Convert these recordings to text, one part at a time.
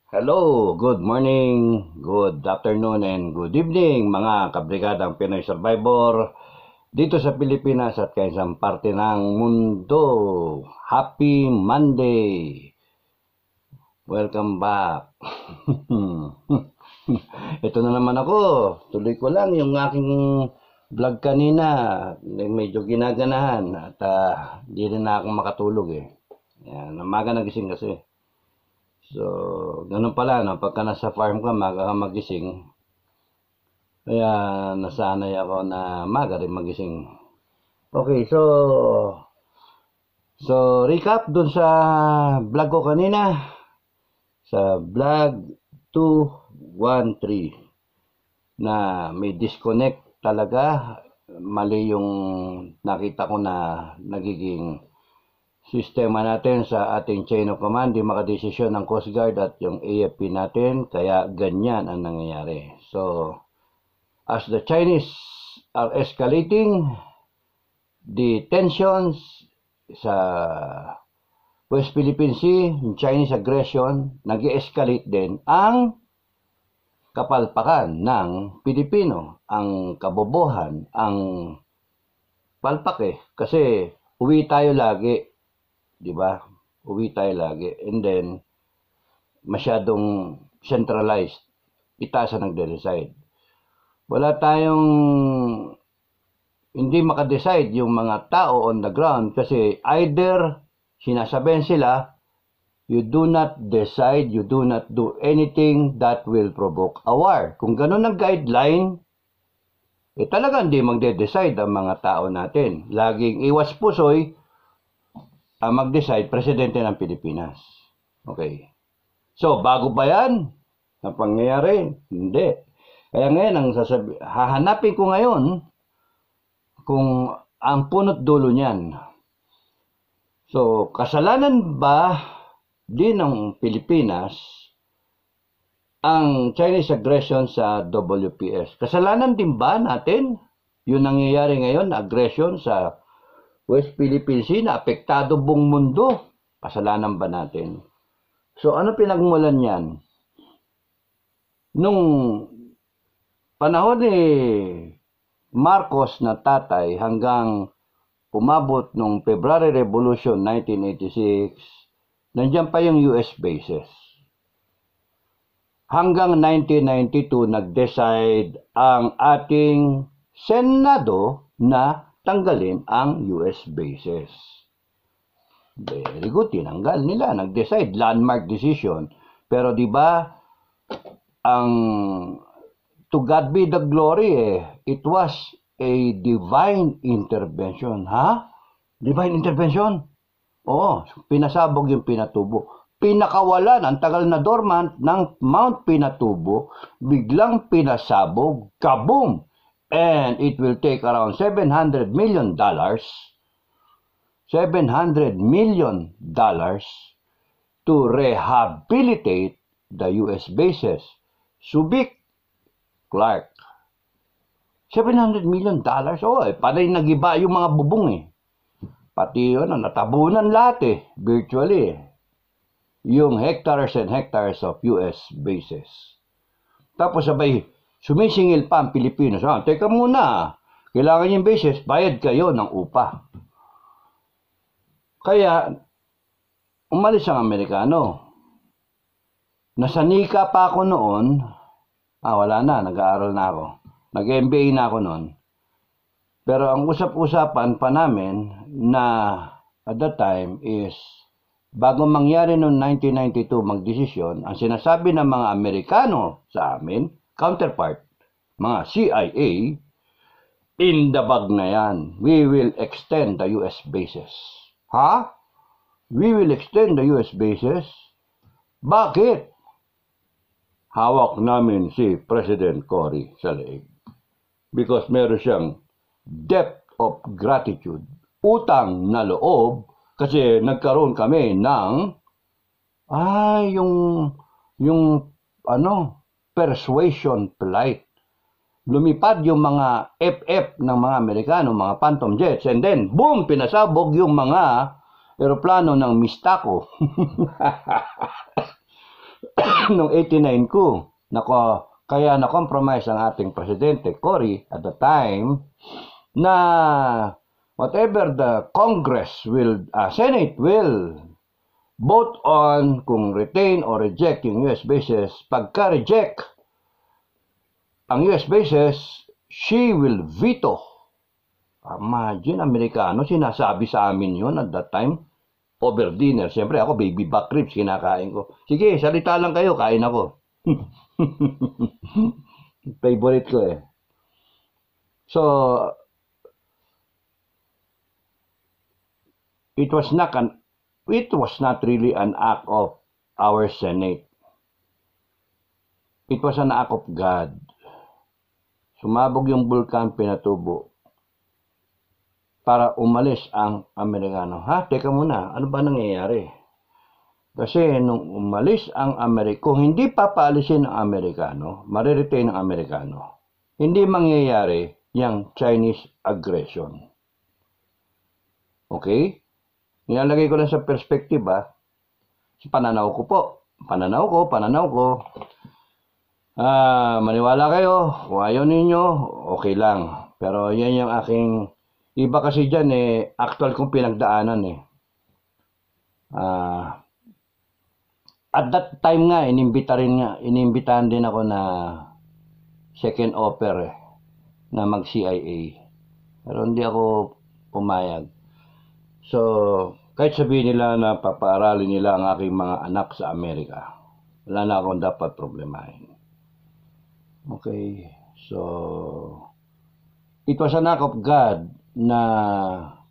Hello, good morning, good afternoon, and good evening mga kabrigadang Pinoy Survivor dito sa Pilipinas at kaya isang parte ng mundo. Happy Monday! Welcome back! Ito na naman ako. Tuloy ko lang yung aking vlog kanina. Medyo ginaganahan at di rin na ako makatulog eh. Yan, umaga nagising kasi. So, ganun pala, no? Pagka nasa farm ka, maga ka magising. Kaya, nasanay ako na maga rin magising. Okay, so recap dun sa vlog ko kanina. Sa vlog 213 na may disconnect talaga. Mali yung nakita ko na nagiging sistema natin sa ating chain of command, di makadesisyon ng Coast Guard at yung AFP natin, kaya ganyan ang nangyayari. So, as the Chinese are escalating the tensions sa West Philippine Sea, yung Chinese aggression, nag-escalate din ang kapalpakan ng Pilipino, ang kabobohan, ang palpak eh. Kasi uwi tayo lagi. Diba? Uwi tayo lagi. And then, masyadong centralized. Itaas ang nagde-decide. Wala tayong hindi makadecide yung mga tao on the ground kasi either sinasabihan sila, you do not decide, you do not do anything that will provoke a war. Kung ganun ang guideline, talaga hindi magde-decide ang mga tao natin. Laging iwas pusoy ang mag-decide presidente ng Pilipinas. Okay. So, bago ba yan? Ang pangyayari? Hindi. Kaya ngayon, hahanapin ko ngayon kung ang punot dulo niyan. So, kasalanan ba din ng Pilipinas ang Chinese aggression sa WPS? Kasalanan din ba natin yung nangyayari ngayon, aggression sa West Philippine Sea na apektado buong mundo? Kasalanan ba natin? So, ano pinagmulan yan? Nung panahon ni Marcos na tatay hanggang umabot nung February Revolution 1986, nandiyan pa yung US bases. Hanggang 1992, nag-decide ang ating Senado na tanggalin ang US bases. Very good, tinanggal nila, nag-decide, landmark decision. Pero di ba, ang to God be the glory it was a divine intervention. Ha? Divine intervention? Oo, pinasabog yung Pinatubo. Pinakawalan, ang tagal na dormant ng Mount Pinatubo, biglang pinasabog, kaboom! And it will take around $700 million to rehabilitate the US bases. Subic, Clark. $700 million? Oh, panay nagiba yung mga bubong eh. Pati yun, natabunan lahat virtually. Yung hectares and hectares of US bases. Tapos sabay, sumisingil pa ang Pilipinas. Teka muna, kailangan yung bases, bayad kayo ng upa. Kaya, umalis ang Amerikano. Nasanika pa ako noon, wala na, nag-aaral na ako. Nag-MBA na ako noon. Pero ang usap-usapan pa namin na at that time is, bago mangyari noong 1992 magdesisyon, ang sinasabi ng mga Amerikano sa amin, counterpart, mga CIA, in the bag na yan, we will extend the US bases. Ha? We will extend the US bases? Bakit? Hawak namin si President Cory sa leeg. Because meron siyang debt of gratitude, utang na loob, kasi nagkaroon kami ng persuasion plight. Lumipad yung mga FF ng mga Amerikano, mga Phantom Jets, and then boom, pinasabog yung mga eroplano ng Mistako. noong 89 coup. Kaya na-compromise ang ating presidente, Cory, at the time, na whatever the Senate will vote on kung retain or reject yung US bases, pagka-reject ang US bases, she will veto. Imagine, Amerikano, sinasabi sa amin yun at that time, over dinner. Siyempre ako, baby back ribs, kinakain ko. Sige, salita lang kayo, kain ako. Favorite ko eh. So, it was not really an act of our Senate. It was an act of God. Sumabog yung bulkan, pinatubo para umalis ang Amerikano. Teka muna, ano ba nangyayari? Kasi nung umalis ang Amerikano, kung hindi papaalisin ang Amerikano, mariretain ang Amerikano, hindi mangyayari yung Chinese aggression. Okay? Nilalagay ko lang sa perspective sa pananaw ko po. Pananaw ko. Maniwala kayo, kung ayaw ninyo, okay lang. Pero yan yung aking, iba kasi dyan actual kong pinagdaanan At that time nga, inimbitahan din ako na second offer na mag-CIA. Pero hindi ako pumayag. So, kahit sabihin nila na papaaralin nila ang aking mga anak sa Amerika, wala na akong dapat problemahin. Okay, so it was an act of God na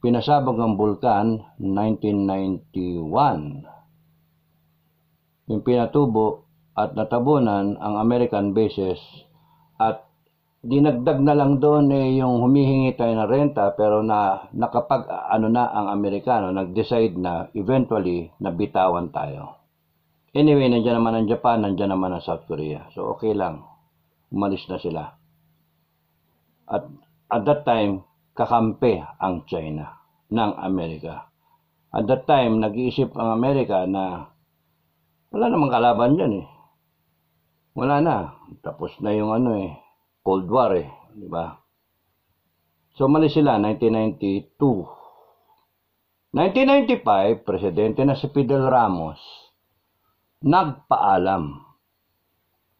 pinasabog ang bulkan 1991. Yung pinatubo at natabunan ang American bases at dinagdag na lang doon yung humihingi tayo ng renta pero nakapag na ang Amerikano nag-decide na eventually nabitawan tayo. Anyway, nandiyan naman ang Japan, nandiyan naman ang South Korea. So okay lang. Umalis na sila. At that time, kakampi ang China ng Amerika. At that time, nag-iisip ang Amerika na wala namang kalaban dyan Wala na. Tapos na yung Cold War di ba? So, umalis sila 1992. 1995, presidente na si Fidel Ramos, nagpaalam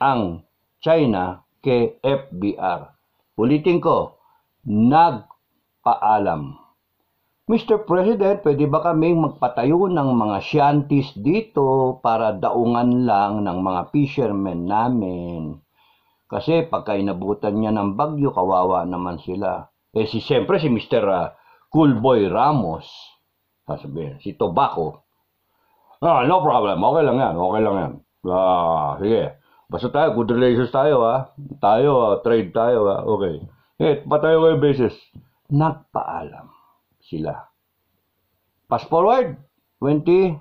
ang China kay FBR. Ulitin ko, nagpaalam. Mr. President, pwede ba kaming magpatayo ng mga shanties dito para daungan lang ng mga fishermen namin? Kasi pagka inabutan niya ng bagyo, kawawa naman sila. Siyempre si Mr. Coolboy Ramos, sasabihin, si Tobacco. No problem, okay lang yan. Sige. Basta tayo, good relations tayo trade tayo okay. Patayo kayo basis. Nagpaalam sila. Fast forward, 20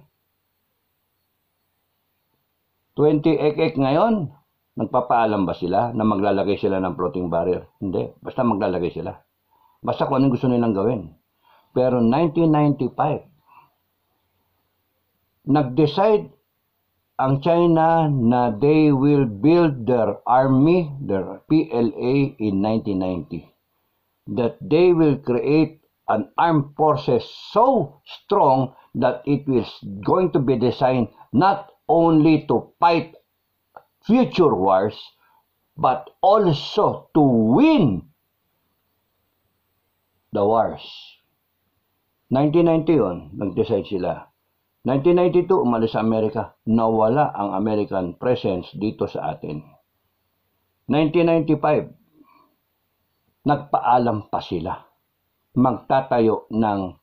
ngayon, nagpapaalam ba sila na maglalagay sila ng floating barrier? Hindi, basta maglalagay sila. Basta kung anong gusto nilang gawin. Pero 1995, nag-decide ang China na they will build their army, their PLA in 1990. That they will create an armed forces so strong that it is going to be designed not only to fight future wars, but also to win the wars. 1990 yun, nag-decide sila. 1992, umalis sa Amerika. Nawala ang American presence dito sa atin. 1995, nagpaalam pa sila. Magtatayo ng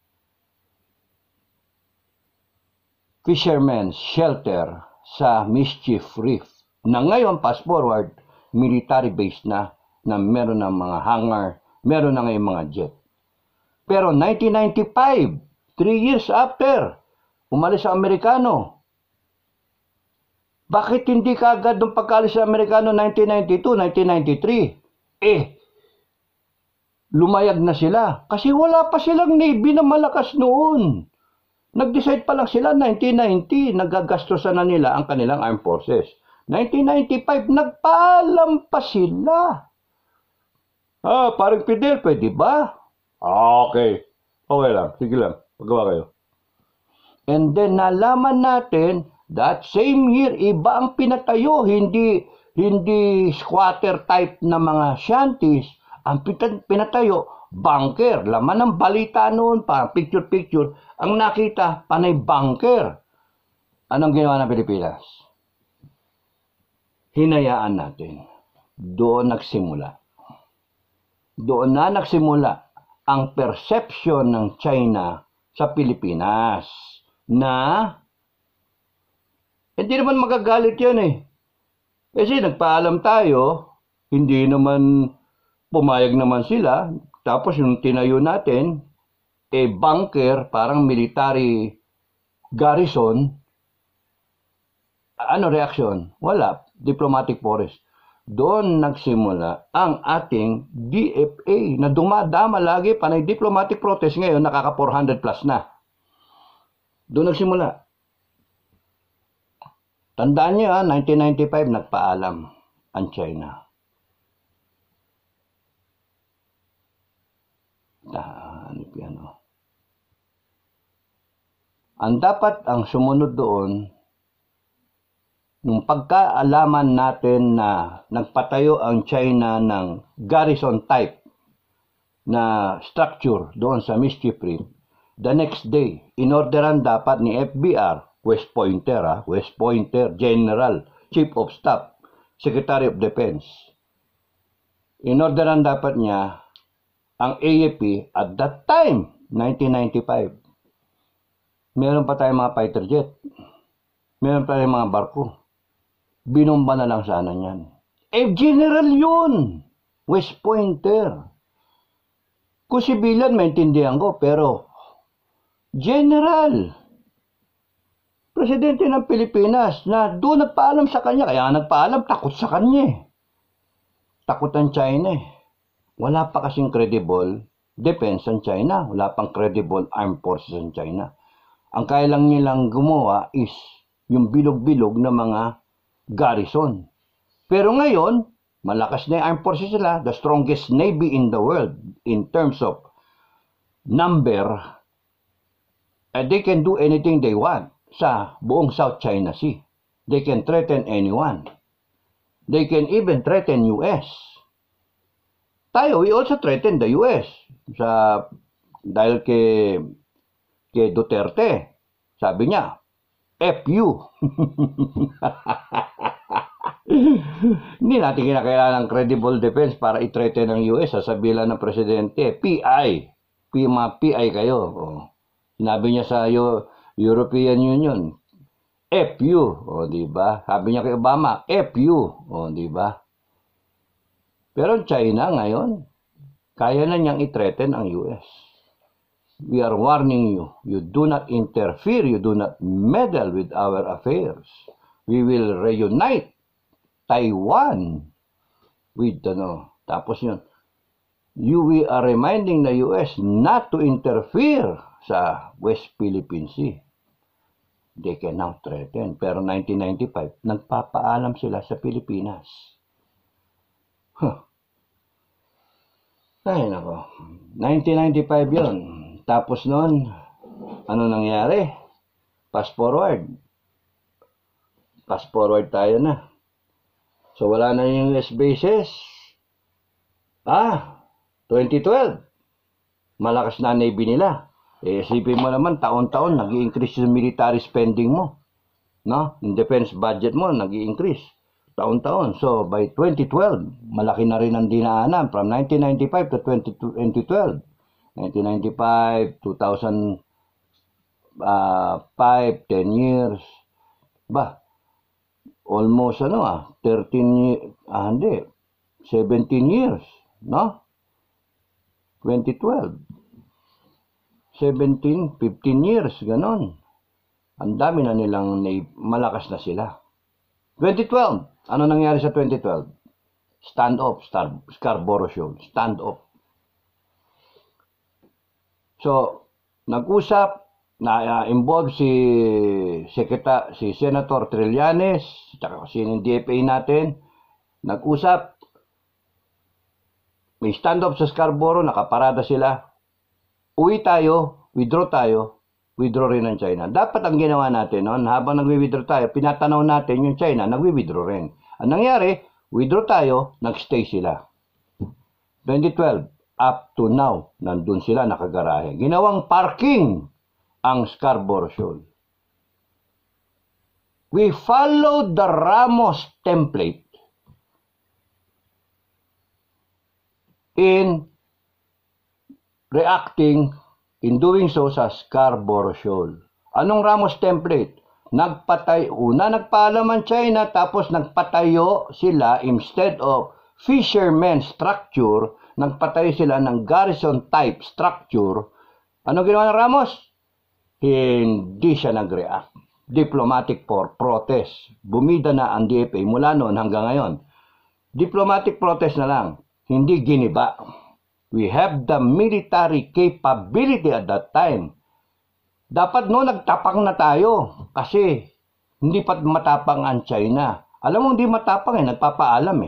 fishermen's shelter sa Mischief Reef. Na ngayon, fast forward, military base na meron ng mga hangar, meron na ngayong mga jet. Pero 1995, 3 years after, umalis sa Amerikano. Bakit hindi kaagad nung pagkalis sa Amerikano 1992, 1993? Lumayag na sila. Kasi wala pa silang Navy na malakas noon. Nag-decide pa lang sila 1990, nagagastosan na nila ang kanilang armed forces. 1995, nagpaalam pa sila. Parang Fidel, pwede ba? Okay. Okay lang. Sige lang. Pagawa kayo. And then, nalaman natin, that same year, iba ang pinatayo. Hindi squatter type na mga shanties. Ang pinatayo, bunker. Laman ng balita noon pa, picture-picture. Ang nakita, panay bunker. Anong ginawa ng Pilipinas? Hinayaan natin. Doon nagsimula. Doon na nagsimula ang perception ng China sa Pilipinas na hindi naman magagalit yan eh. Kasi nagpaalam tayo, hindi naman pumayag naman sila, tapos yung tinayo natin, bunker, parang military garrison, ano reaksyon? Wala, diplomatic forest. Doon nagsimula ang ating DFA na dumadama lagi panay diplomatic protest ngayon nakaka 400 plus na. Doon nagsimula. Tandaan niyo 1995 nagpaalam ang China. Ang dapat ang sumunod doon nung pagkaalaman natin na nagpatayo ang China ng garrison type na structure doon sa Mischief Reef, the next day, inorderan dapat ni FBR, West Pointer, General, Chief of Staff, Secretary of Defense. Inorderan dapat niya ang AFP at that time, 1995. Meron pa tayong mga fighter jet. Meron pa tayong mga barko. Binomba na lang sana niyan. General yun. West Pointer. Kung civilian, maintindihan ko, pero general. Presidente ng Pilipinas na doon nagpaalam sa kanya. Kaya nagpaalam, takot sa kanya eh. Takot ang China eh. Wala pa kasing credible defense ang China. Wala pang credible armed forces ang China. Ang kaya lang nilang gumawa is yung bilog-bilog na mga garrison. Pero ngayon, malakas na yung armed forces sila, the strongest navy in the world in terms of number, and they can do anything they want sa buong South China Sea. They can threaten anyone. They can even threaten US. Tayo, we also threaten the US dahil kay Duterte. Sabi niya, FU. Hindi natin kinakailangan ng credible defense para i-threaten ng US. Sasabihin lang ng presidente, PI kayo. Sinabi niya sa European Union, FU. Diba? Sabi niya kay Obama, FU. Diba? Pero China ngayon, kaya na niyang i-threaten ang US. We are warning you. You do not interfere. You do not meddle with our affairs. We will reunite Taiwan with tapos yun. We are reminding the US not to interfere sa West Philippine Sea. They can now threaten. Pero 1995, nagpapaalam sila sa Pilipinas. Ay, nako. 1995 yun. Tapos noon, ano nangyari? Fast forward. Fast forward tayo na. So, wala na yung US bases. 2012. Malakas na Navy nila. Isipin mo naman, taon-taon, nag-i-increase yung military spending mo. No? Yung defense budget mo, nag-i-increase. Taon-taon. So, by 2012, malaki na rin ang dinaanan from 1995 to 2012. 1995, 2005, 10 years. Almost 13 years, 17 years, no? 2012. 17, 15 years, ganon. Ang dami na nilang malakas na sila. 2012, ano nangyari sa 2012? Stand-off, Scarborough Shoal, stand-off. So, nag-usap na involved si Senator Trillanes, tsaka si DFA natin, nag-usap, may stand-up sa Scarborough, nakaparada sila, uwi tayo, withdraw rin ng China. Dapat ang ginawa natin noon, habang nagwi-withdraw tayo, pinatanaw natin yung China, nagwi-withdraw rin. Ang nangyari, withdraw tayo, nagstay sila. 2012, up to now, nandun sila nakagarahe. Ginawang parking ang Scarborough Shoal. We followed the Ramos template in reacting, in doing so sa Scarborough Shoal. Anong Ramos template? Nagpaalam ang China, tapos nagpatayo sila, instead of fisherman structure, nagpatayo sila ng garrison type structure. Ano ginawa ng Ramos? Hindi siya nag-react. Diplomatic protest. Bumida na ang DFA mula noon hanggang ngayon. Diplomatic protest na lang. Hindi giniba. We have the military capability at that time. Dapat noon nagtapang na tayo. Kasi hindi pa matapang ang China. Alam mo, hindi matapang nagpapaalam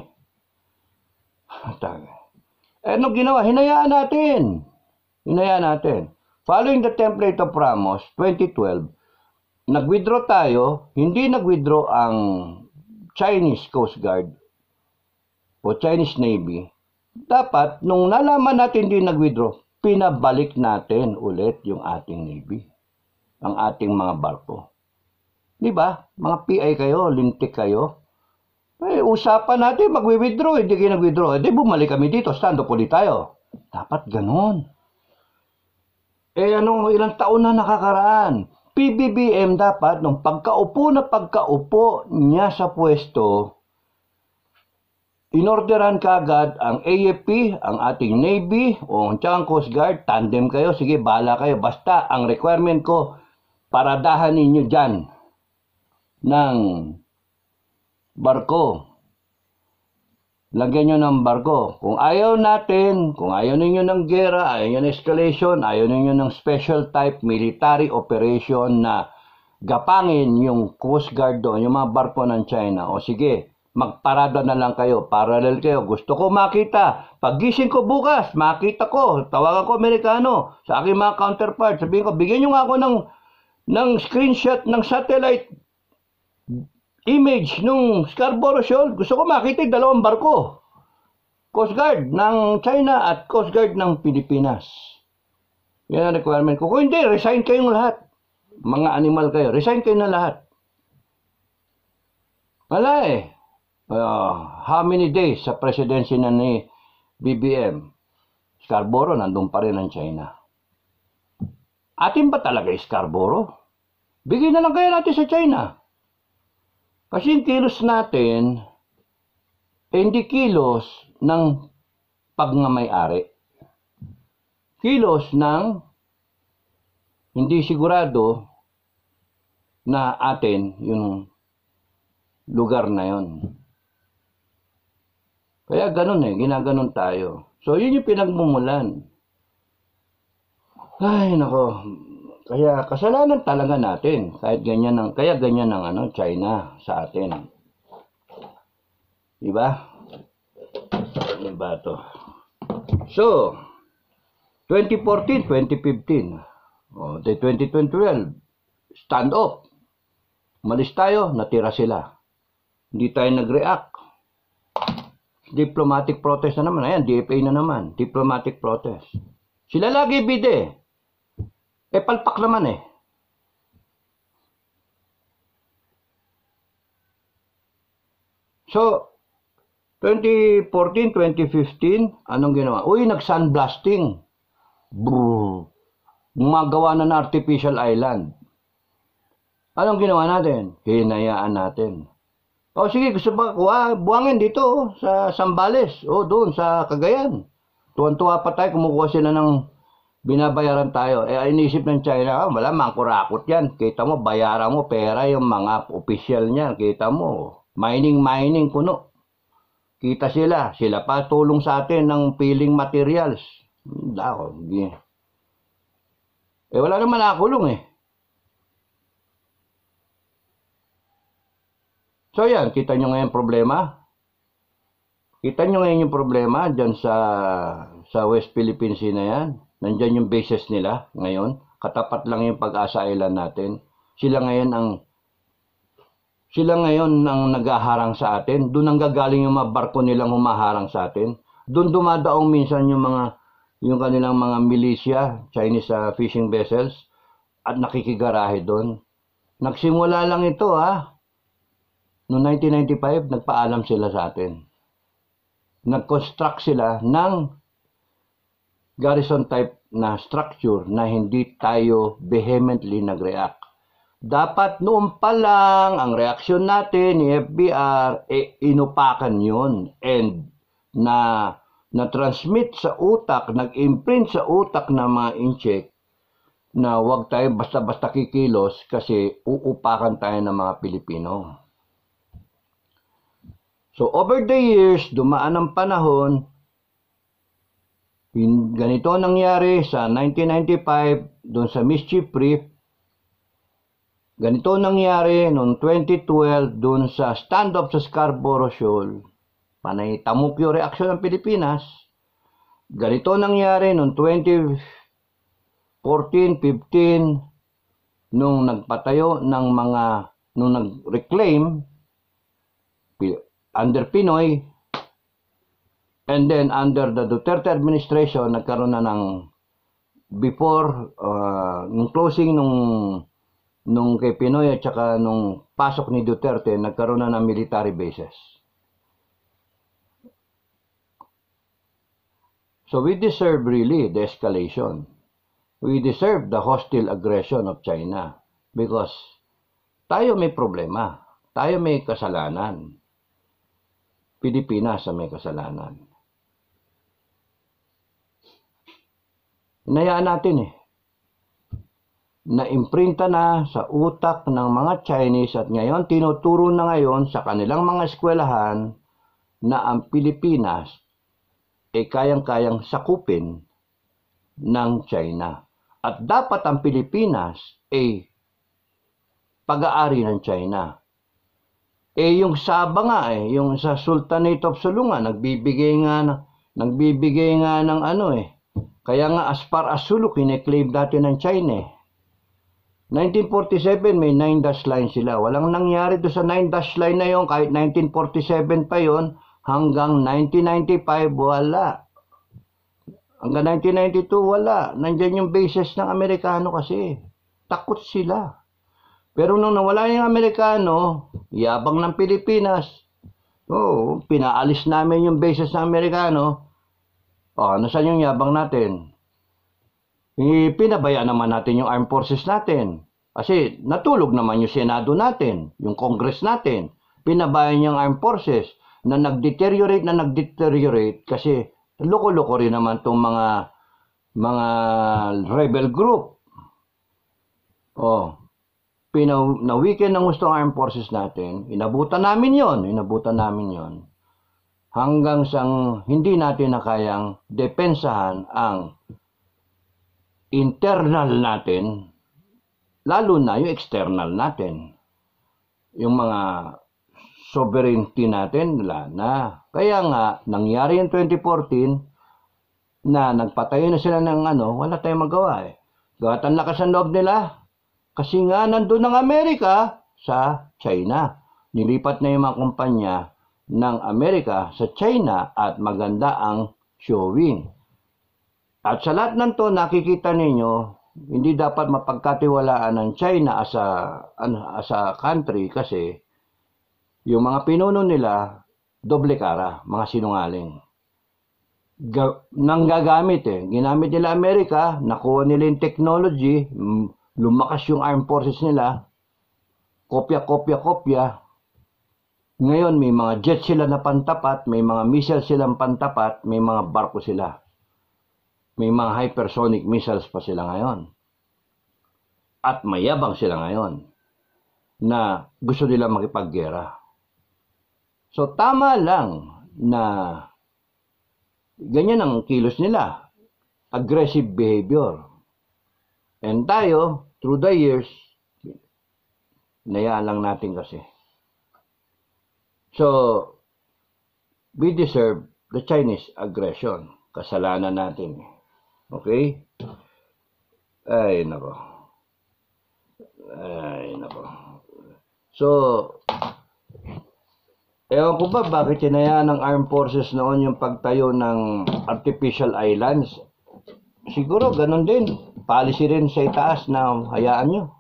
ano ginawa? Hinayaan natin. Following the template of Ramos, 2012, nag-withdraw tayo, hindi nag-withdraw ang Chinese Coast Guard o Chinese Navy. Dapat, nung nalaman natin hindi nag-withdraw, pinabalik natin ulit yung ating Navy, ang ating mga barko. Di ba? Mga PI kayo, lintik kayo. Usapan natin, mag-withdraw, hindi kayo nag-withdraw. Bumalik kami dito, stand-up ulit tayo. Dapat ganun. Ilang taon na nakakaraan. PBBM dapat, nung pagkaupo niya sa pwesto, inorderan kaagad ang AFP, ang ating Navy, o ang Coast Guard, tandem kayo, sige, bahala kayo. Basta, ang requirement ko, paradahan ninyo dyan ng barko. Lagyan nyo ng barko. Kung ayaw ninyo ng gera, ayaw nyo ng escalation, ayaw ninyo ng special type military operation na gapangin yung Coast Guard doon, yung mga barko ng China, o sige, magparada na lang kayo, parallel kayo. Gusto ko makita. Paggising ko bukas, makita ko. Tawagan ko Amerikano sa aking mga counterpart. Sabihin ko, bigyan nyo nga ako ng screenshot ng satellite image nung Scarborough Shoal. Gusto ko makita yung dalawang barko. Coast Guard ng China at Coast Guard ng Pilipinas. Yan ang requirement ko. Kung hindi, resign kayong lahat. Mga animal kayo. Resign kayo na lahat. Wala how many days sa presidency na ni BBM? Scarborough, nandun pa rin ang China. Atin ba talaga Scarborough? Bigyan na lang kaya natin sa China. Kasi yung kilos natin, hindi kilos ng pagmamayari. Kilos ng hindi sigurado na atin yung lugar na yon. Kaya ganun ginaganon tayo. So yun yung pinagmumulan. Ay nako. Kaya kasalanan talaga natin. Kaya ganyan ng China sa atin. Diba? Diba to? So, 2014, 2015. O, 2012, stand up. Malis tayo, natira sila. Hindi tayo nag-react. Diplomatic protest na naman. Ayan, DFA na naman. Diplomatic protest. Sila lagi bide. Palpak naman So, 2014, 2015, anong ginawa? Uy, nag-sunblasting. Gumagawa na ng artificial island. Anong ginawa natin? Hinayaan natin. O sige, gusto ba buhangin dito sa Zambales, doon sa Cagayan. Tuwan-tuwa pa tayo, kumukuha sila ng binabayaran tayo. Inisip ng China, wala, mangkurakot yan. Kita mo, bayaran mo, pera yung mga official niya. Kita mo, mining, puno. Kita sila pa tulong sa atin ng peeling materials. Wala naman nakakulong So yan, kita nyo ngayon problema. Kita nyo ngayon yung problema dyan sa West Philippine Sea na yan. Nandyan yung bases nila ngayon. Katapat lang yung Pag-asa Island natin. Sila ngayon ang naghaharang sa atin. Doon ang gagaling yung mga barko nilang humaharang sa atin. Doon dumadaong minsan yung kanilang mga militia, Chinese fishing vessels, at nakikigarahe doon. Nagsimula lang ito Noong 1995, nagpaalam sila sa atin. Nag-construct sila ng garrison type na structure na hindi tayo vehemently nag-react. Dapat noon pa lang ang reaksyon natin ni FBR, inupakan yun and na-transmit sa utak, nag-imprint sa utak ng mga incheck na huwag tayo basta-basta kikilos kasi uupakan tayo ng mga Pilipino. So over the years, dumaan ang panahon, ganito nangyari sa 1995 doon sa Mischief Reef. Ganito nangyari noong 2012 doon sa standoff sa Scarborough Shoal. Panay tamok yung reaksyon ng Pilipinas. Ganito nangyari noong 2014-15 nung nagpatayo ng nung nag-reclaim under Pinoy, and then under the Duterte administration, nagkaroon na ng before, nung closing nung kay Pinoy at saka nung pasok ni Duterte, nagkaroon na ng military bases. So we deserve really the escalation. We deserve the hostile aggression of China because tayo may problema. Tayo may kasalanan. Pilipinas ang may kasalanan. Hinayaan natin Na-imprinta na sa utak ng mga Chinese at ngayon tinuturo na ngayon sa kanilang mga eskwelahan na ang Pilipinas ay kayang-kayang sakupin ng China. At dapat ang Pilipinas ay pag-aari ng China. Yung Sabah nga yung sa Sultanate of Sulu nga, nagbibigay nga ng Kaya nga as far as Sulu, kine-claim dati ng China 1947, may 9 dash line sila. Walang nangyari doon sa 9 dash line na yon kahit 1947 pa yon hanggang 1995, wala. Hanggang 1992, wala. Nandyan yung bases ng Amerikano kasi. Takot sila. Pero nung nawala yung Amerikano, yabang ng Pilipinas, pinaalis namin yung bases ng Amerikano. Nasaan yung yabang natin? Pinabaya naman natin yung armed forces natin. Kasi natulog naman yung Senado natin, yung Congress natin. Pinabayan yung armed forces na nag-deteriorate kasi loko-loko rin naman itong mga rebel group. Na-weekend ng gusto ang armed forces natin, inabutan namin yon. Hanggang sang hindi natin na kayang depensahan ang internal natin, lalo na yung external natin. Yung mga sovereignty natin, wala na. Kaya nga, nangyari yung 2014, na nagpatayo na sila ng wala tayong magawa Gawat ang lakas ng loob nila. Kasi nga, nandun ng Amerika sa China. Nilipat na yung mga kumpanya ng Amerika sa China at maganda ang showing. At sa lahat ng to, nakikita ninyo, hindi dapat mapagkatiwalaan ng China as a country kasi yung mga pinuno nila, doble kara, mga sinungaling. Nanggagamit Ginamit nila Amerika, nakuha nila yung technology, lumakas yung armed forces nila, kopya. Ngayon, may mga jet sila na pantapat, may mga missile silang pantapat, may mga barko sila. May mga hypersonic missiles pa sila ngayon. At mayabang sila ngayon na gusto nila makipaggera. So tama lang na ganyan ang kilos nila. Aggressive behavior. And tayo, through the years, nayaan lang natin kasi. So, we deserve the Chinese aggression. Kasalanan natin. Okay? Ay, nako. Ay, nako. So, ewan ko ba bakit hinayaan ng Armed Forces noon yung pagtayo ng artificial islands? Siguro ganun din. Policy rin sa itaas na hayaan nyo.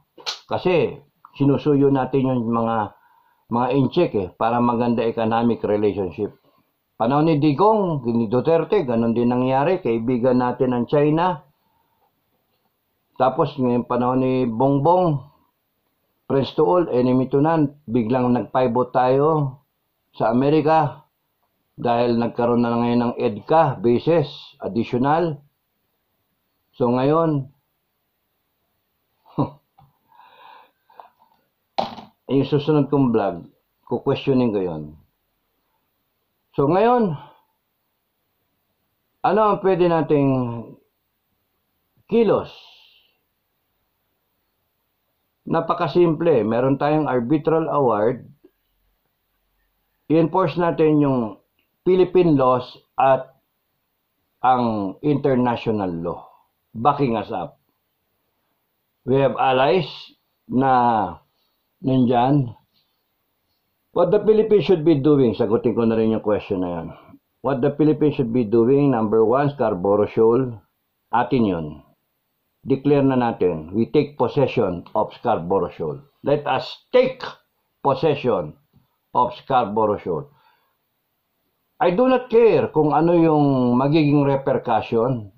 Kasi sinusuyo natin yung mga incheck para maganda economic relationship. Panahon ni Digong, ni Duterte, ganun din nangyari. Kaibigan natin ng China. Tapos ngayon panahon ni Bongbong, friends to all, enemy to none. Biglang nag-pivot tayo sa Amerika dahil nagkaroon na ngayon ng EDCA bases, additional. So ngayon, yung susunod kong vlog, kukwestiyonin ko yun. So ngayon, ano ang pwede nating kilos? Napakasimple. Meron tayong arbitral award. I-enforce natin yung Philippine laws at ang international law. Backing us up. We have allies na nandyan. What the Philippines should be doing, sagutin ko na rin yung question na yan. What the Philippines should be doing, number 1, Scarborough Shoal, atin yun. Declare na natin, we take possession of Scarborough Shoal. Let us take possession of Scarborough Shoal. I do not care kung ano yung magiging repercussion.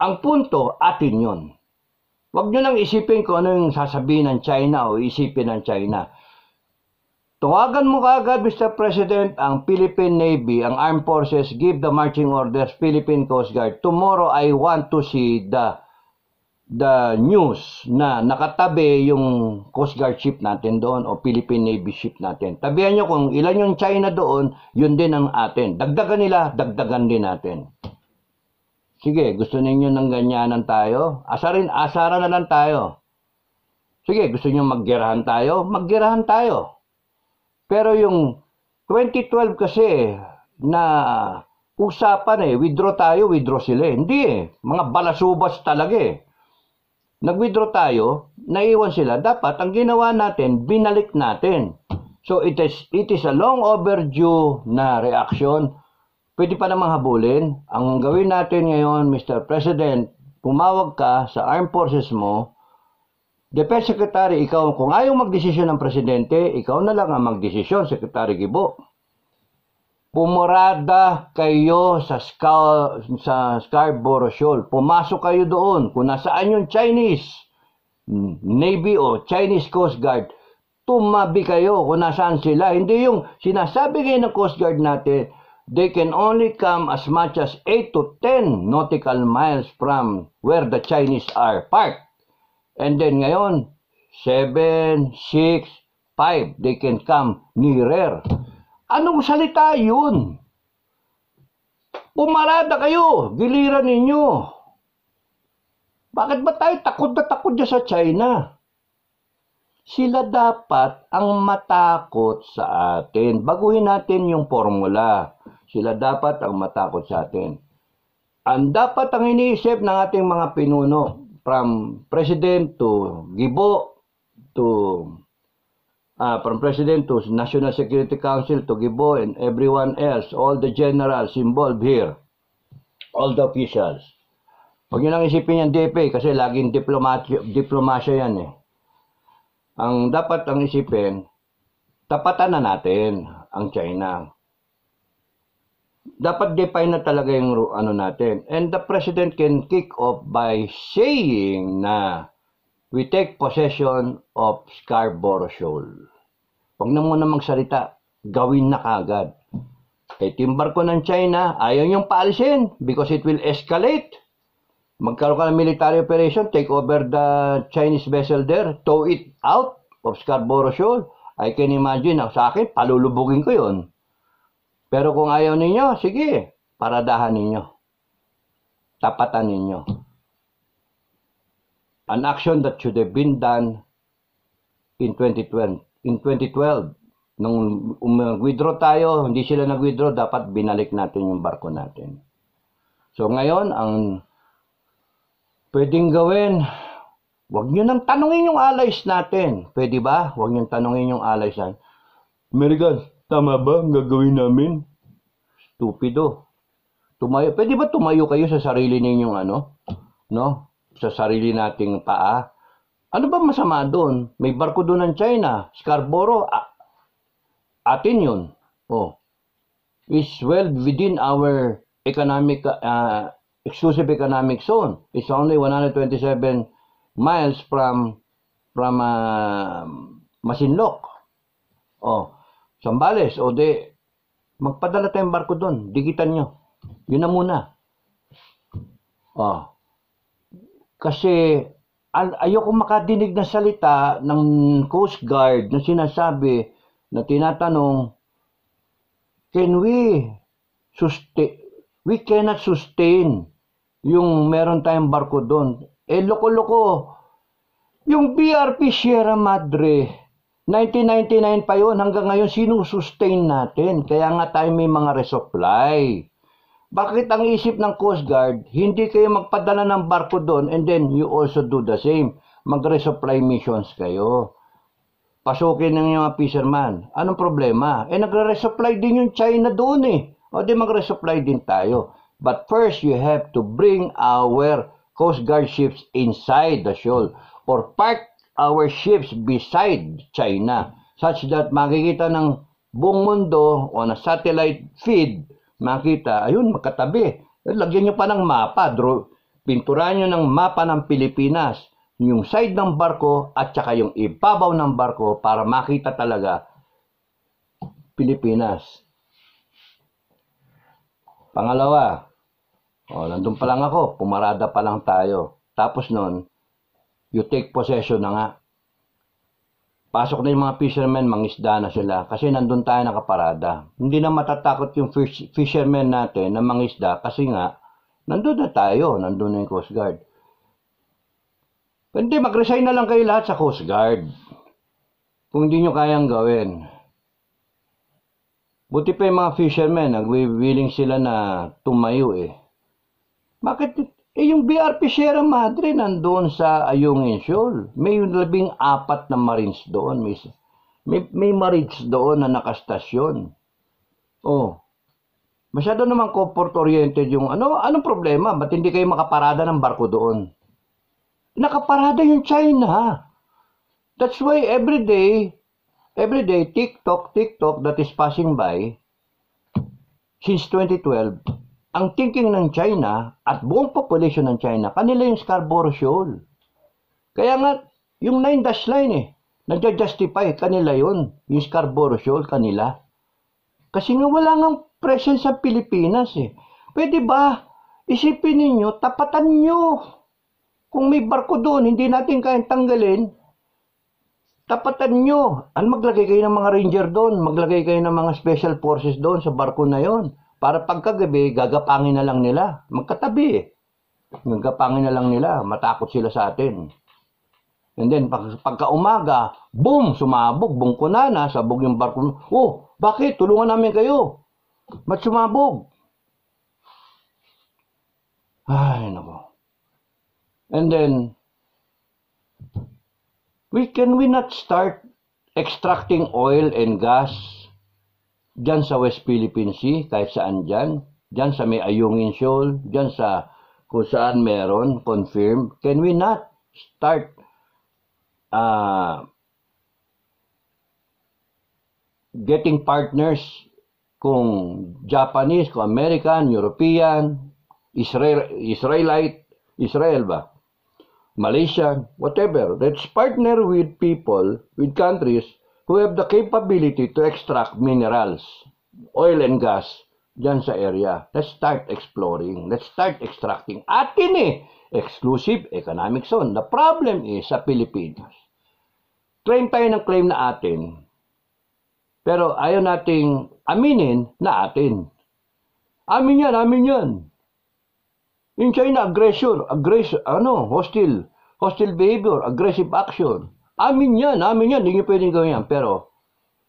Ang punto, atin yun. Huwag nyo nang isipin kung ano yung sasabihin ng China o isipin ng China. Tawagan mo kaagad, Mr. President, ang Philippine Navy, ang Armed Forces, give the marching orders, Philippine Coast Guard. Tomorrow, I want to see the news na nakatabi yung Coast Guard ship natin doon o Philippine Navy ship natin. Tabihan nyo kung ilan yung China doon, yun din ang atin. Dagdagan nila, dagdagan din natin. Sige, gusto ninyo ng ganyanan tayo? Asara na lang tayo. Sige, gusto nyo maggerahan tayo? Maggerahan tayo. Pero yung 2012 kasi na usapan withdraw tayo, withdraw sila. Hindi mga balasubas talaga Nag-withdraw tayo, naiwan sila. Dapat ang ginawa natin, binalik natin. So it is a long overdue na reaction. Pwede pa namang habulin. Ang gawin natin ngayon, Mr. President, pumawag ka sa Armed Forces mo, Defense Secretary, ikaw, kung ayaw magdesisyon ng Presidente, ikaw na lang ang magdesisyon, Secretary Gibo. Pumurada kayo sa Scarborough Shoal. Pumasok kayo doon. Kung nasaan yung Chinese Navy o Chinese Coast Guard, tumabi kayo kung nasaan sila. Hindi yung sinasabi kayo ng Coast Guard natin, they can only come as much as 8 to 10 nautical miles from where the Chinese are parked. And then ngayon, 7, 6, 5, they can come nearer. Anong salita yun? Pumarada kayo, giliran ninyo. Bakit ba tayo takot na takot dyan sa China? Sila dapat ang matakot sa atin. Baguhin natin yung formula. Sila dapat ang matakot sa atin. Ang dapat ang iniisip ng ating mga pinuno, from President to Gibo, from President to National Security Council to Gibo and everyone else, all the generals involved here, all the officials. Huwag nyo lang isipin yung DFA kasi laging diplomasya yan Ang dapat ang isipin, tapatan na natin ang China. Dapat define na talaga yung ano natin. And the President can kick off by saying na we take possession of Scarborough Shoal. Huwag na muna magsalita. Gawin na kagad. Timbar ko ng China, ayaw niyong paalisin because it will escalate. Magkaroon ka ng military operation, take over the Chinese vessel there, tow it out of Scarborough Shoal. I can imagine, sa akin, palulubugin ko yun. Pero kung ayaw ninyo, sige, paradahan ninyo. Tapatan ninyo. An action that should have been done in 2012. Nung nag-withdraw tayo, hindi sila nag-withdraw, dapat binalik natin yung barko natin. So ngayon, ang pwedeng gawin, huwag nyo nang tanungin yung allies natin. Pwede ba? Huwag nyo tanungin yung allies natin. American, tama ba ang gagawin namin? Stupido. Tumayo. Pwede ba tumayo kayo sa sarili ninyong no? Sa sarili nating paa? Ano ba masama doon? May barko doon ng China, Scarborough, atin yun. Oh. Is well within our economic, exclusive economic zone. It's only 127 miles from Masinloc. Oh. Zambales, o magpadala tayong barko doon. Digitan nyo. Yun na muna. Oh. Kasi ayoko makadinig na salita ng Coast Guard na sinasabi, na tinatanong, we cannot sustain yung meron tayong barko doon. Loko-loko. Yung BRP Sierra Madre, 1999 pa yun, hanggang ngayon sinusustain natin. Kaya nga tayo may mga resupply. Bakit ang isip ng Coast Guard, hindi kayo magpadala ng barko doon and then you also do the same. Mag-resupply missions kayo. Pasukin ng mga fisherman. Anong problema? Nagre-resupply din yung China doon O di mag-resupply din tayo. But first, you have to bring our Coast Guard ships inside the shoal or park our ships beside China such that makikita ng buong mundo o na satellite feed, makita, ayun, magkatabi. Lagyan nyo pa ng mapa, pinturan nyo ng mapa ng Pilipinas, yung side ng barko at saka yung ibabaw ng barko para makita talaga Pilipinas. Pangalawa, nandun pa lang ako, pumarada pa lang tayo. Tapos nun, you take possession na nga. Pasok na yung mga fishermen, mangisda na sila kasi nandun tayo nakaparada. Hindi na matatakot yung fishermen natin na mangisda kasi nga, nandun na tayo, nandun na yung Coast Guard. Hindi, mag-resign na lang kayo lahat sa Coast Guard. Kung hindi nyo kayang gawin. Buti pa yung mga fishermen, nag-willing sila na tumayo Bakit? Yung BRP Sierra Madre nandoon sa Ayungin Shoal. May 14 na Marines doon. May Marines doon na nakastasyon. Masyado naman comfort-oriented yung anong problema? Ba't hindi kayo makaparada ng barko doon? Nakaparada yung China. That's why every day, TikTok that is passing by, since 2012, ang thinking ng China at buong population ng China, kanila yung Scarborough Shoal. Kaya nga, yung 9 dash line nagja-justify, kanila yun. Yung Scarborough Shoal, kanila. Kasi nga wala nga presence sa Pilipinas Pwede ba, isipin ninyo, tapatan nyo. Kung may barko doon, hindi natin kayang tanggalin, tapatan nyo. Maglagay kayo ng mga ranger doon, maglagay kayo ng mga special forces doon sa barko na yon. Para pagkagabi, gagapangin na lang nila. Magkatabi Gagapangin na lang nila, matakot sila sa atin. And then, pagka umaga, boom, sumabog, bungkunana, sabog yung barko. Bakit? Tulungan namin kayo. Ba't sumabog? Ay, nako. And then, can we not start extracting oil and gas dyan sa West Philippine Sea, kahit saan dyan sa may Ayungin Shoal, dyan sa kung saan meron, confirm, can we not start getting partners kung Japanese, kung American, European, Israel ba? Malaysia, whatever. Let's partner with people, with countries who have the capability to extract minerals, oil and gas dyan sa area. Let's start exploring. Let's start extracting. Atin exclusive economic zone. The problem is sa Pilipinas. Claim tayo ng claim na atin. Pero ayaw nating aminin na atin. Amin yan. In China, hostile behavior, aggressive action. Amin yan, hindi nyo pwedeng gawin yan. Pero,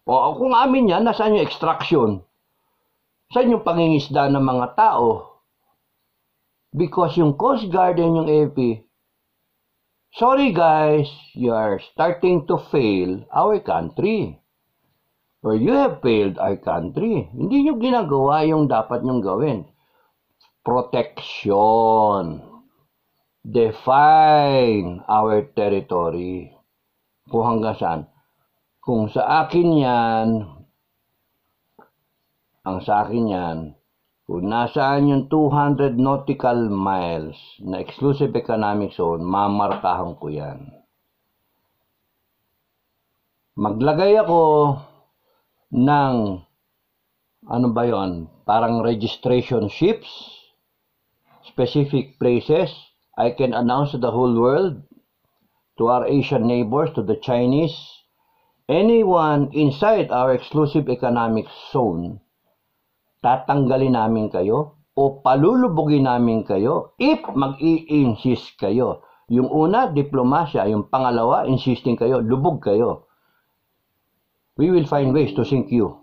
O kung amin yan, nasaan yung extraction? Saan yung pangingisda ng mga tao? Because yung Coast Guard and yung AFP, sorry guys, you are starting to fail our country. Or you have failed our country. Hindi nyo ginagawa yung dapat nyong gawin. Protection. Define our territory. Kung hanggang saan. Kung sa akin yan, kung nasaan yung 200 nautical miles na exclusive economic zone, mamarkahan ko yan. Maglagay ako ng, ano ba yon? Parang registration ships, specific places. I can announce to the whole world, to our Asian neighbors, to the Chinese, anyone inside our exclusive economic zone, tatanggalin namin kayo o palulubugin namin kayo if mag-i-insist kayo. Yung una, diplomasya. Yung pangalawa, insisting kayo, lubog kayo. We will find ways to sink you.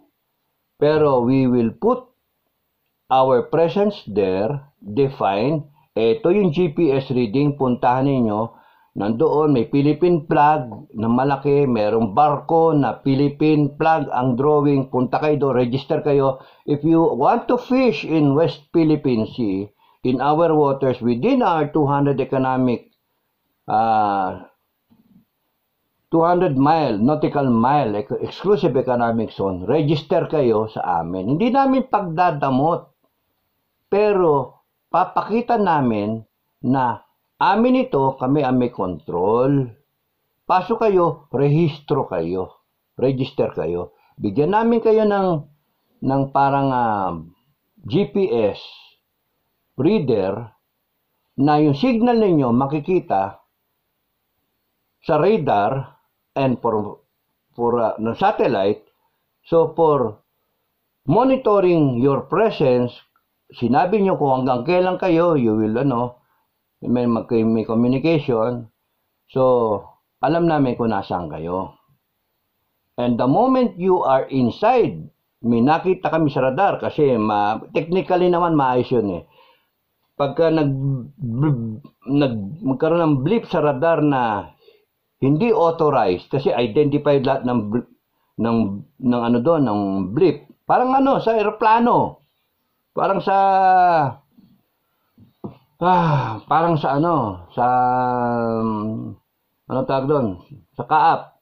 Pero we will put our presence there, define, ito yung GPS reading, puntahan ninyo, nandoon may Philippine flag na malaki, merong barko na Philippine flag ang drawing, punta kayo doon, register kayo. If you want to fish in West Philippine Sea, in our waters, within our 200 nautical mile exclusive economic zone, register kayo sa amin. Hindi namin pagdadamot, pero papakita namin na amin ito, kami ang may control. Pasok kayo, rehistro kayo, register kayo. Bigyan namin kayo ng parang GPS reader na yung signal ninyo makikita sa radar and for satellite. So for monitoring your presence, sinabi nyo kung hanggang kailan kayo, you will may communication. So, alam namin kung nasaan kayo. And the moment you are inside, may nakita kami sa radar kasi technically naman maayos yun eh. Pagka magkaroon ng blip sa radar na hindi authorized kasi identified lahat ng blip. Parang sa eroplano. Parang sa tawag doon? Sa kaap,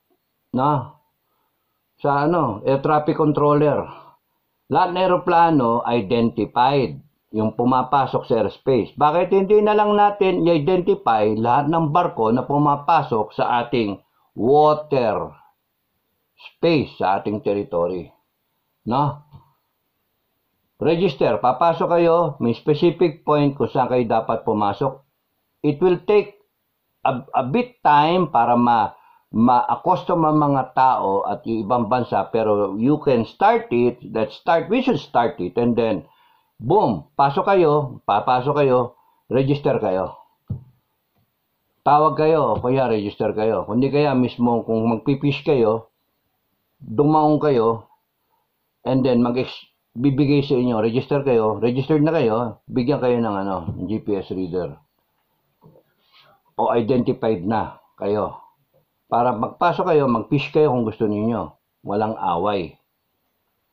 no? Sa air traffic controller. Lahat ng aeroplano identified yung pumapasok sa airspace. Bakit hindi na lang natin i-identify lahat ng barko na pumapasok sa ating water space, sa ating territory? No? Register, papasok kayo, may specific point kung saan kayo dapat pumasok. It will take a bit time para ma-accustom ang mga tao at yung ibang bansa, pero you can start it, we should start it, and then, boom, papasok kayo, register kayo. Tawag kayo, kaya register kayo. Kundi kaya mismo, kung magpipish kayo, dumaong kayo, and then bibigay sa inyo, registered na kayo, bigyan kayo ng GPS reader. O identified na kayo. Para magpasok kayo, mag-fish kayo kung gusto niyo. Walang away.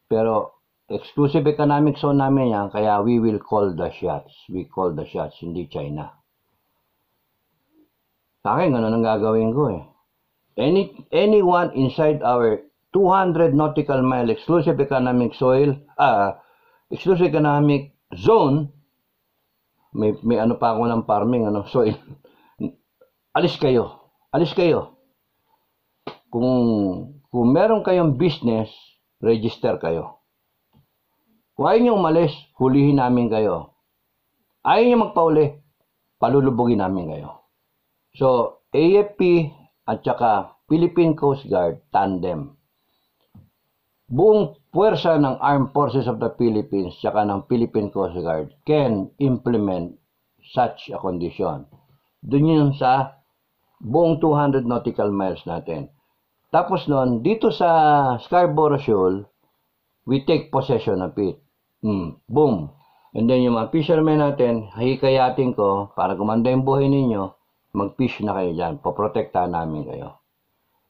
Pero, exclusive economic zone namin yan, kaya we will call the shots. We call the shots, hindi China. Sa akin, ganun ang gagawin ko eh. Anyone inside our 200 nautical mile exclusive economic zone, may pa ako ng farming, soil. Alis kayo. Kung meron kayong business, register kayo. Kung ayaw nyo umalis, hulihin namin kayo. Ayaw nyo magpauli, palulubugin namin kayo. So, AFP at saka Philippine Coast Guard, tandem. Buong puwersa ng Armed Forces of the Philippines saka ng Philippine Coast Guard can implement such a condition. Doon yun sa buong 200 nautical miles natin. Tapos nun, dito sa Scarborough Shoal, we take possession of it. Boom. And then yung mga fishermen natin, hikayatin ko, para gumanda yung buhay ninyo, mag-fish na kayo dyan. Poprotektahan namin kayo.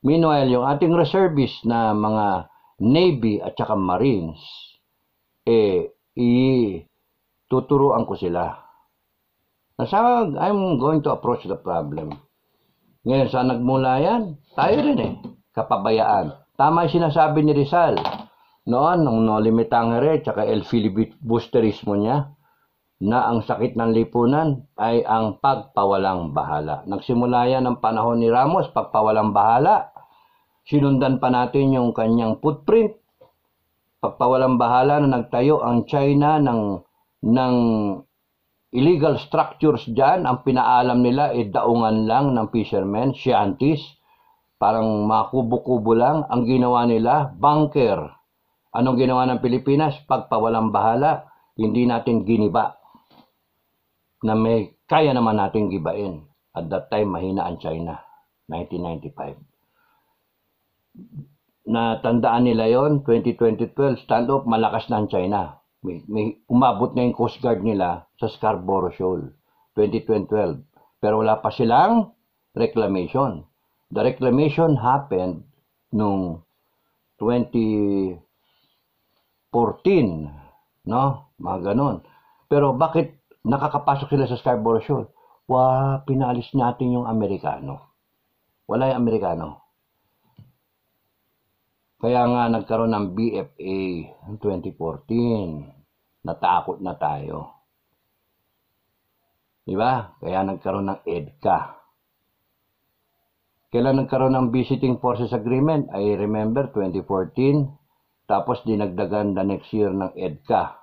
Meanwhile, yung ating reservists na mga Navy at saka Marines, tuturuan ko sila. I'm going to approach the problem. Ngayon, saan nagmula yan? Tayo rin kapabayaan. Tama yung sinasabi ni Rizal. Noon, nung No Limit Tangere, tsaka El Filibusterismo niya, na ang sakit ng lipunan ay ang pagpawalang bahala. Nagsimula yan ng panahon ni Ramos, pagpawalang bahala. Sinundan pa natin yung kanyang footprint. Pagpawalang bahala na nagtayo ang China ng illegal structures dyan. Ang pinaalam nila daungan lang ng fishermen, shanties. Parang makubo-kubo lang. Ang ginawa nila, bunker. Anong ginawa ng Pilipinas? Pagpawalang bahala. Hindi natin giniba. Na may kaya naman natin gibain. At that time, mahina ang China. 1995. Natandaan nila yon 2012, stand-up, malakas na ang China. May umabot na yung Coast Guard nila sa Scarborough Shoal, 2012. Pero wala pa silang reclamation. The reclamation happened nung 2014, no? Mga ganun. Pero bakit nakakapasok sila sa Scarborough Shoal? Pinalis natin yung Amerikano. Wala yung Amerikano. Kaya nga nagkaroon ng BFA ng 2014. Natakot na tayo. Diba? Kaya nagkaroon ng EDCA. Kailan nagkaroon ng Visiting Forces Agreement? I remember 2014. Tapos dinagdagan the next year ng EDCA.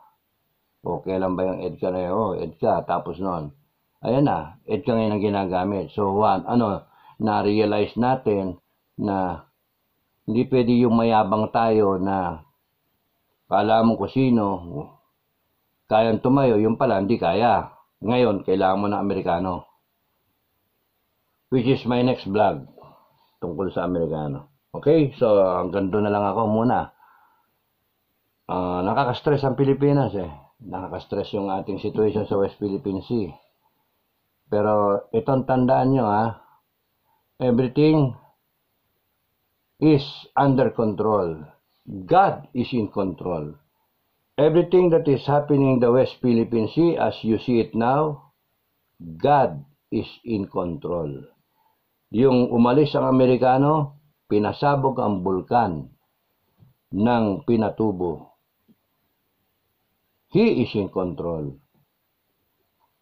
O kailan ba yung EDCA na yun? EDCA. Tapos noon. Ayan na. EDCA ngayon ang ginagamit. So na-realize natin na hindi pwede yung mayabang tayo na kala mo kung sino, kayang tumayo, yung pala hindi kaya. Ngayon, kailangan mo ng Amerikano. Which is my next vlog tungkol sa Amerikano. Okay, so hanggang doon na lang ako muna. Nakaka-stress ang Pilipinas Nakaka-stress yung ating situation sa West Philippine Sea. Pero itong tandaan nyo everything is under control. God is in control. Everything that is happening in the West Philippine Sea, as you see it now, God is in control. Yung umalis ang Amerikano, pinasabog ang bulkan ng Pinatubo. He is in control.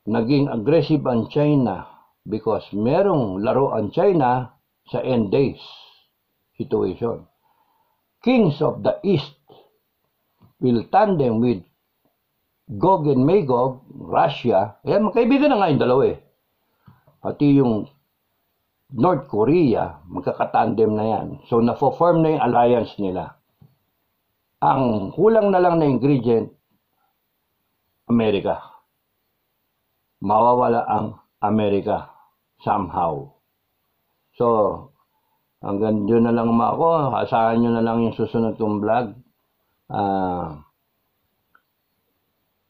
Naging aggressive ang China because merong laro ang China sa end days situation. Kings of the East will tandem with Gog and Magog, Russia. Magkaibigan na nga yung dalawa Pati yung North Korea, magkakatandem na yan. So, na-form na yung alliance nila. Ang kulang na lang na ingredient, Amerika. Mawawala ang Amerika somehow. So, hanggang doon na lang ako. Asahan nyo na lang yung susunod kong vlog.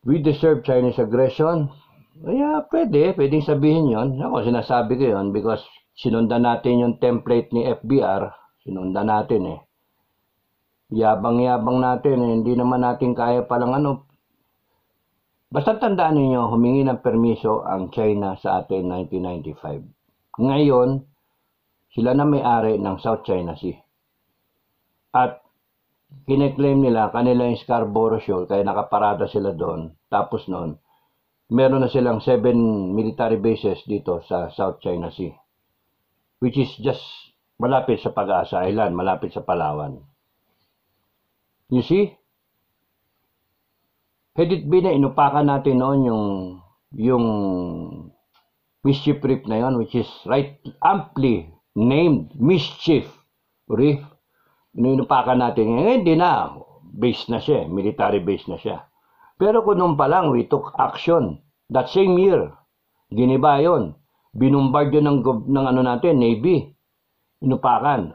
We deserve Chinese aggression. Kaya pwedeng sabihin yon. Ako, sinasabi ko yon because sinundan natin yung template ni FBR. Sinundan natin Yabang-yabang natin Hindi naman natin kaya palang Basta tandaan niyo, humingi ng permiso ang China sa atin 1995. Ngayon, sila na may-ari ng South China Sea. At kine-claim nila kanila yung Scarborough Shoal, kaya nakaparada sila doon. Tapos noon, meron na silang 7 military bases dito sa South China Sea. Which is just malapit sa Pag-asa Island, malapit sa Palawan. You see? Had it been na inupakan natin noon yung Mischief Reef na yon, which is amply named Mischief Reef. Inupakan natin hindi na. Base na siya. Military base na siya. Pero kung nung pa lang, we took action. That same year, giniba yun. Binumbard yun ng natin, Navy. Inupakan.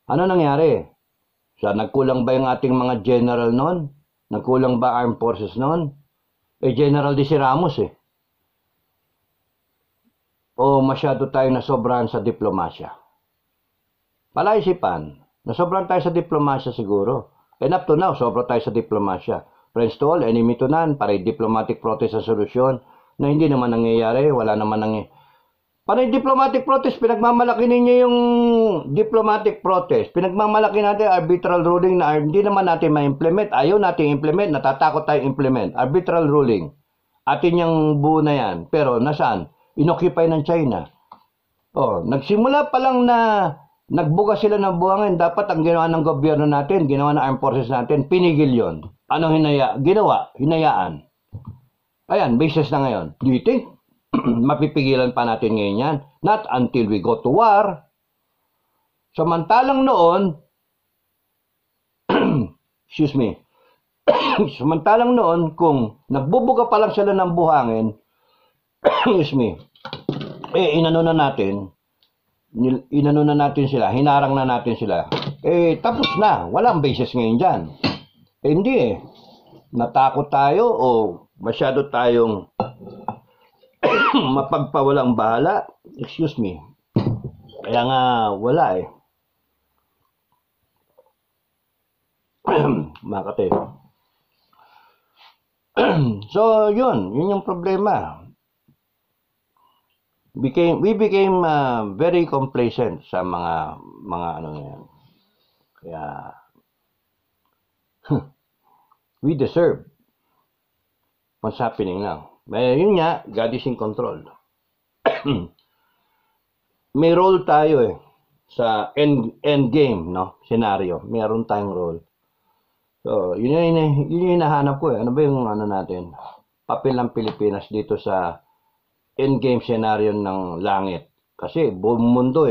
Ano nangyari? Nagkulang ba yung ating mga general noon? Nagkulang ba armed forces noon? General di si Ramos O masyado tayo nasobrahan sa diplomasya? Palaisipan, nasobrahan tayo sa diplomasya siguro. And up to now, sobra tayo sa diplomasya. Friends to all, enemy to none, para diplomatic protest sa solusyon na hindi naman nangyayari, wala naman nangyayari. Para diplomatic protest, pinagmamalaki ninyo yung diplomatic protest. Pinagmamalaki natin arbitral ruling na hindi naman natin ma-implement. Ayaw natin implement, natatakot tayo implement. Arbitral ruling. Atin yung buo na yan. Pero nasaan? Inoccupy ng China. Nagsimula pa lang na nagbuga sila ng buhangin. Dapat ang ginawa ng gobyerno natin, ginawa ng armed forces natin, pinigil yon. Anong ginawa? Hinayaan. Ayan, basis na ngayon. Do you think mapipigilan pa natin ngayon yan? Not until we go to war. Samantalang noon, excuse me, samantalang noon, kung nagbubuga pa lang sila ng buhangin, excuse me, inano na natin sila, hinarang na natin sila. Tapos na, walang basis ngayon dyan. Hindi natakot tayo o masyado tayong mapagpawalang bahala. Excuse me. Kaya nga wala Makate. So yun yung problema. We became very complacent sa mga ano yan. Kaya we deserve what's happening now. Yun nga, God is in control. May role tayo sa end game, no? Scenario. Meron tayong role. So, yun yung hinahanap ko Ano ba yung ano natin? Papel ng Pilipinas dito sa end game scenario ng langit. Kasi buong mundo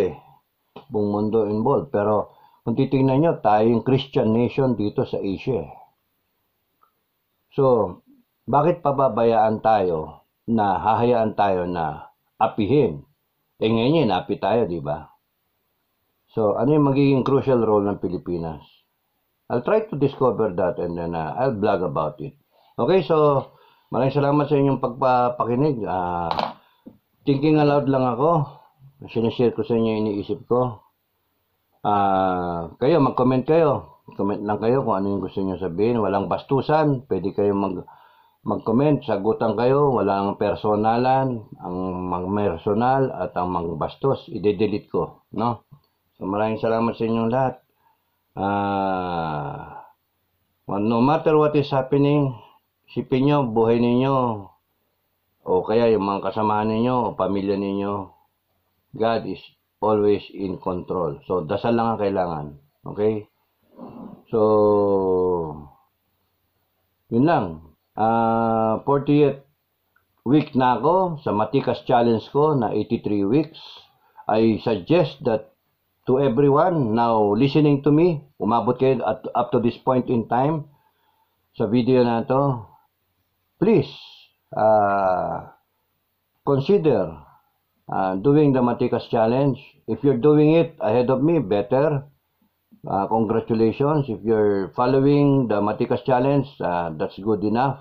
Buong mundo involved. Pero kung titingnan nyo, tayo yung Christian nation dito sa Asia. So, bakit pababayaan tayo na hahayaan tayo na apihin? Ngayon api tayo, di ba? So, ano yung magiging crucial role ng Pilipinas? I'll try to discover that and then I'll blog about it. Okay, so maraming salamat sa inyong pagpapakinig. Thinking aloud lang ako. Sinishare ko sa inyo yung iniisip ko. Kayo, mag-comment kayo. Comment lang kayo kung ano yung gusto nyo sabihin. Walang bastusan. Pwede kayo mag-comment, sagutan kayo, walang personalan, ang personal at ang bastos, i-delete ko, no? So maraming salamat sa inyong lahat. No matter what is happening, isipin nyo, buhay ninyo, o kaya yung mga kasamahan ninyo, o pamilya ninyo, God is always in control. So dasal lang ang kailangan, okay? So, yun lang. 40th week na ako sa Matikas Challenge ko na 83 weeks. I suggest that to everyone now listening to me, umabot kayo up to this point in time sa video na to, please consider doing the Matikas Challenge. If you're doing it ahead of me, better. Congratulations. If you're following the Matikas Challenge, that's good enough.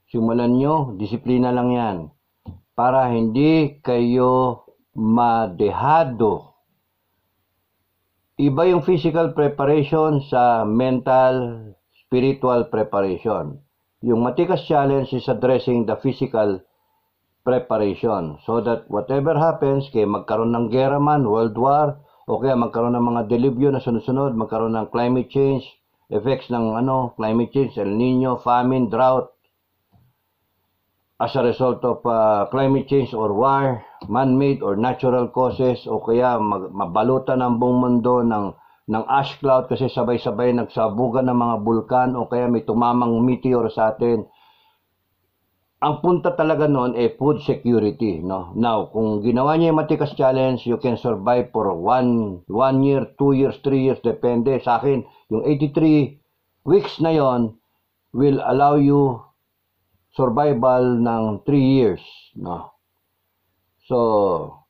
Simulan nyo, disiplina lang yan. Para hindi kayo madehado. Iba yung physical preparation sa mental, spiritual preparation. Yung Matikas Challenge is addressing the physical preparation. So that whatever happens, kaya magkaroon ng gera man, world war, o kaya magkaroon ng mga delubyo na sunod-sunod, magkaroon ng climate change, effects ng climate change, El Nino, famine, drought, as a result of climate change or war, man-made or natural causes, o kaya mabalutan ng buong mundo ng ash cloud kasi sabay-sabay nagsabugan ng mga bulkan, o kaya may tumamang meteor sa atin. Ang punta talaga noon food security, no? Now, kung ginawa niyo yung Matikas Challenge, you can survive for 1 year, 2 years, 3 years, depende. Sa akin, yung 83 weeks na yon will allow you survival ng 3 years, no? So,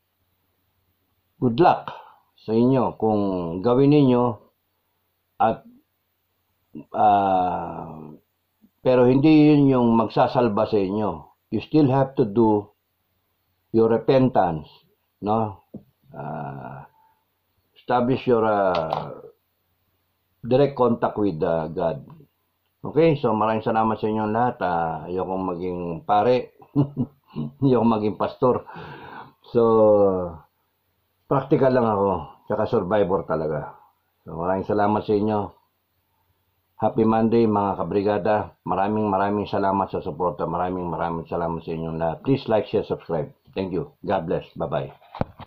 good luck sa inyo kung gawin ninyo at pero hindi yun yung magsasalba sa inyo. You still have to do your repentance, no? Establish your direct contact with God. Okay, so maraming salamat sa inyong lahat. Ayokong maging pare, ayokong maging pastor. So, practical lang ako, tsaka survivor talaga. So, maraming salamat sa inyo. Happy Monday mga kabrigada. Maraming salamat sa suporta. Maraming salamat sa inyong lahat. Please like, share, subscribe. Thank you. God bless. Bye-bye.